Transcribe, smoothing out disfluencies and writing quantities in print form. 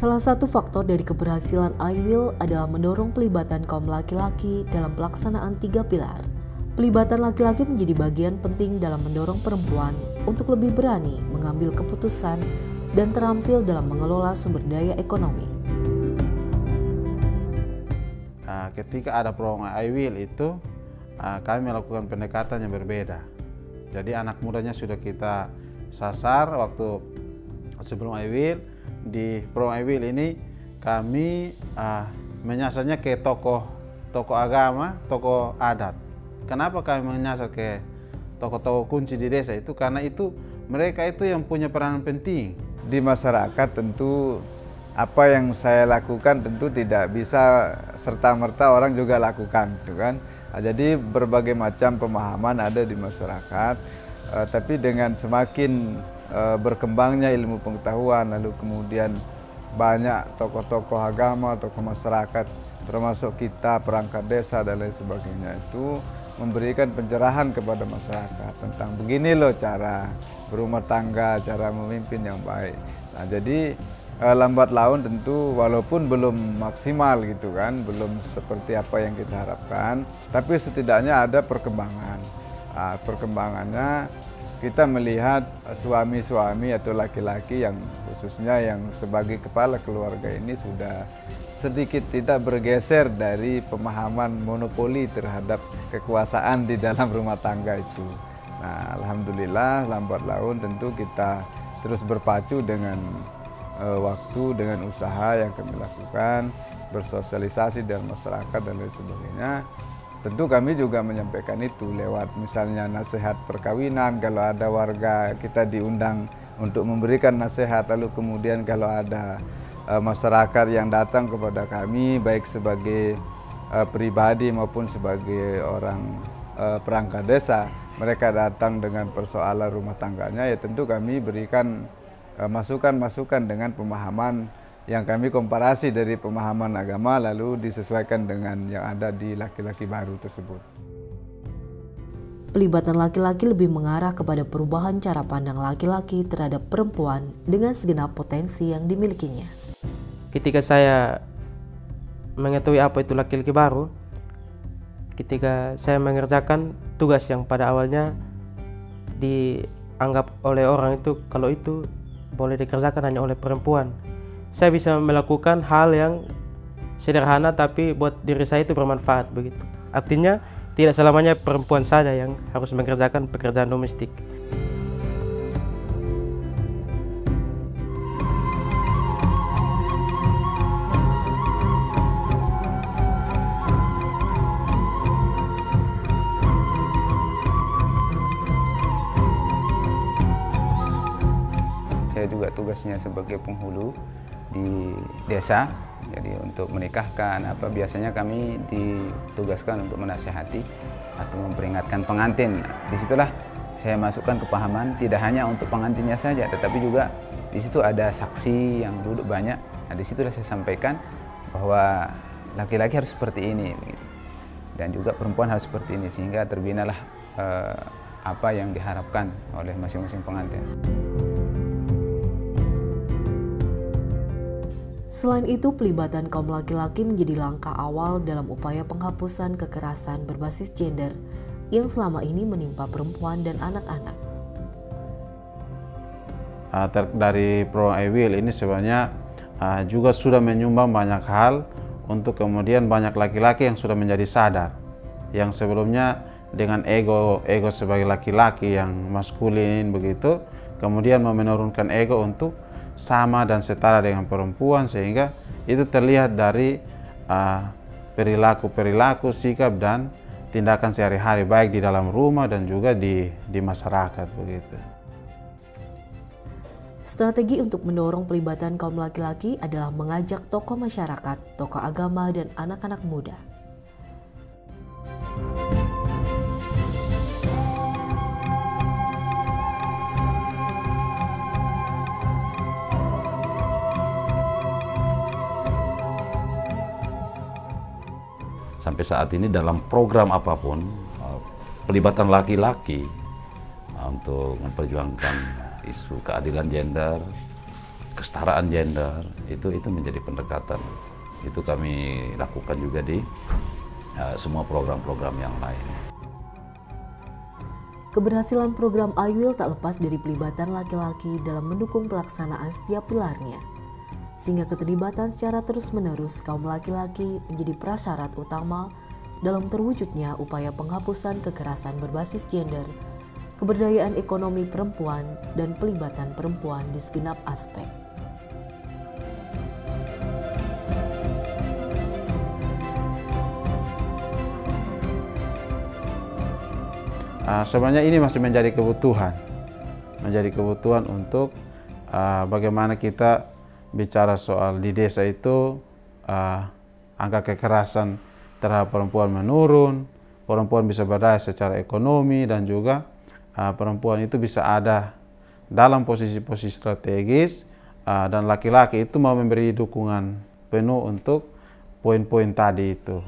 Salah satu faktor dari keberhasilan I-Will adalah mendorong pelibatan kaum laki-laki dalam pelaksanaan 3 pilar. Pelibatan laki-laki menjadi bagian penting dalam mendorong perempuan untuk lebih berani mengambil keputusan dan terampil dalam mengelola sumber daya ekonomi. Ketika ada program I-Will itu, kami melakukan pendekatan yang berbeda. Jadi anak mudanya sudah kita sasar waktu sebelum I-Will. Di program I-Will ini kami menyasarnya ke tokoh agama, tokoh adat. Kenapa kami menyasar ke tokoh-tokoh kunci di desa itu? Karena itu mereka itu yang punya peranan penting. Di masyarakat tentu apa yang saya lakukan tentu tidak bisa serta-merta orang juga lakukan, gitu kan. Jadi berbagai macam pemahaman ada di masyarakat, tapi dengan semakin berkembangnya ilmu pengetahuan, lalu kemudian banyak tokoh-tokoh agama, tokoh masyarakat, termasuk kita perangkat desa dan lain sebagainya, itu memberikan pencerahan kepada masyarakat tentang begini loh cara berumah tangga, cara memimpin yang baik. Nah, jadi lambat laun tentu walaupun belum maksimal gitu kan, belum seperti apa yang kita harapkan, tapi setidaknya ada perkembangan. Perkembangannya kita melihat suami-suami atau laki-laki yang khususnya yang sebagai kepala keluarga ini sudah sedikit tidak bergeser dari pemahaman monopoli terhadap kekuasaan di dalam rumah tangga itu. Nah, alhamdulillah lambat laun tentu kita terus berpacu dengan waktu, dengan usaha yang kami lakukan, bersosialisasi dengan masyarakat dan lain sebagainya. Tentu kami juga menyampaikan itu lewat misalnya nasihat perkawinan, kalau ada warga kita diundang untuk memberikan nasihat, lalu kemudian kalau ada masyarakat yang datang kepada kami baik sebagai pribadi maupun sebagai orang perangkat desa, mereka datang dengan persoalan rumah tangganya, ya tentu kami berikan masukan-masukan dengan pemahaman yang kami komparasi dari pemahaman agama lalu disesuaikan dengan yang ada di laki-laki baru tersebut. Pelibatan laki-laki lebih mengarah kepada perubahan cara pandang laki-laki terhadap perempuan dengan segenap potensi yang dimilikinya. Ketika saya mengetahui apa itu laki-laki baru, ketika saya mengerjakan tugas yang pada awalnya dianggap oleh orang itu kalau itu boleh dikerjakan hanya oleh perempuan, saya bisa melakukan hal yang sederhana tapi buat diri saya itu bermanfaat begitu. Artinya tidak selamanya perempuan saja yang harus mengerjakan pekerjaan domestik. Saya juga tugasnya sebagai penghulu di desa, jadi untuk menikahkan biasanya kami ditugaskan untuk menasihati atau memperingatkan pengantin. Disitulah saya masukkan kepahaman tidak hanya untuk pengantinnya saja, tetapi juga di situ ada saksi yang duduk banyak. Nah, disitulah saya sampaikan bahwa laki-laki harus seperti ini, begitu. Dan juga perempuan harus seperti ini, sehingga terbinalah apa yang diharapkan oleh masing-masing pengantin. Selain itu, pelibatan kaum laki-laki menjadi langkah awal dalam upaya penghapusan kekerasan berbasis gender yang selama ini menimpa perempuan dan anak-anak. Dari program I-Will ini sebenarnya juga sudah menyumbang banyak hal untuk kemudian banyak laki-laki yang sudah menjadi sadar, yang sebelumnya dengan ego sebagai laki-laki yang maskulin begitu, kemudian menurunkan ego untuk sama dan setara dengan perempuan, sehingga itu terlihat dari perilaku, sikap dan tindakan sehari-hari baik di dalam rumah dan juga di masyarakat begitu. Strategi untuk mendorong pelibatan kaum laki-laki adalah mengajak tokoh masyarakat, tokoh agama dan anak-anak muda. Sampai saat ini dalam program apapun, pelibatan laki-laki untuk memperjuangkan isu keadilan gender, kesetaraan gender itu menjadi pendekatan. Itu kami lakukan juga di semua program-program yang lain. Keberhasilan program I Will tak lepas dari pelibatan laki-laki dalam mendukung pelaksanaan setiap pilarnya, sehingga keterlibatan secara terus-menerus kaum laki-laki menjadi prasyarat utama dalam terwujudnya upaya penghapusan kekerasan berbasis gender, keberdayaan ekonomi perempuan, dan pelibatan perempuan di segenap aspek. Sebenarnya ini masih menjadi kebutuhan untuk bagaimana kita bicara soal di desa itu angka kekerasan terhadap perempuan menurun, perempuan bisa berdaya secara ekonomi, dan juga perempuan itu bisa ada dalam posisi-posisi strategis, dan laki-laki itu mau memberi dukungan penuh untuk poin-poin tadi itu.